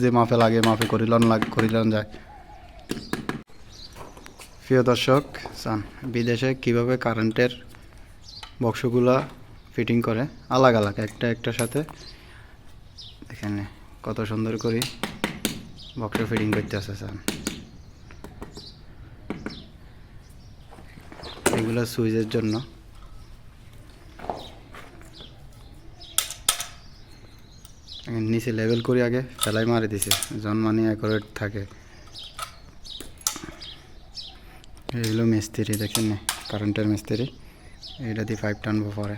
যে মাপে লাগে মাপে করিলন যায়। প্রিয় দর্শক, বিদেশে কিভাবে কারেন্টের বক্সগুলা ফিটিং করে আলাদা আলাদা একটার সাথে, এখানে কত সুন্দর করে বক্স ফিটিং করতে আছে। এগুলো সুইচের জন্য। নিচে লেভেল করে আগে ফেলাই মারি দিছে জন মানে অ্যাকুরেট থাকে। এগুলো মিস্ত্রি দেখেন না, কারেন্টের মিস্ত্রি, এটা দিয়ে পাইপ টানবো পরে।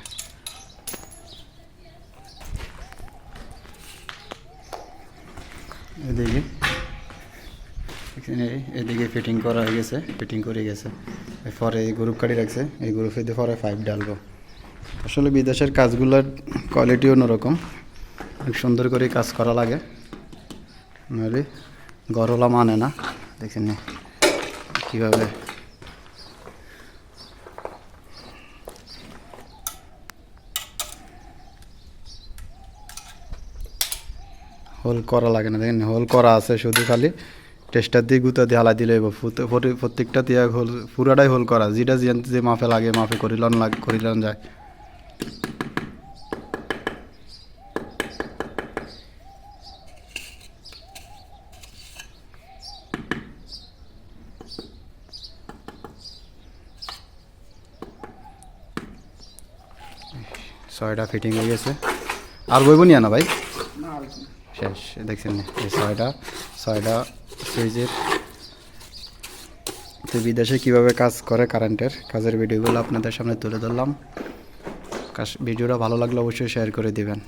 এদিকে ফিটিং করা হয়ে গেছে, ফিটিং করে গেছে। পরে এই গ্রুপ কাটি রাখছে, এই গ্রুপে দিয়ে পরে পাইপ ডালবো। আসলে বিদেশের কাজগুলোর কোয়ালিটি অন্যরকম, অনেক সুন্দর করে কাজ করা লাগে, নইলে গরলা মানে না। দেখছেন না কীভাবে হোল করা লাগে না। দেখেন হোল করা আছে, শুধু খালি টেস্টার দিয়ে গুঁতা দিয়ে হালাই দিলে প্রত্যেকটা দিয়ে হোল, পুরাটাই হোল করা, যেটা যে মাপে লাগে মাপে করিলন যায়। ছয়টা ফিটিং হয়ে গেছে, আর বইব নিয়ে না ভাই, শেষ। দেখছেন এই ছয়টা সুইচের। তো বিদেশে কীভাবে কাজ করে কারেন্টের কাজের ভিডিওগুলো আপনাদের সামনে তুলে ধরলাম। ভিডিওটা ভালো লাগলে অবশ্যই শেয়ার করে দিবেন।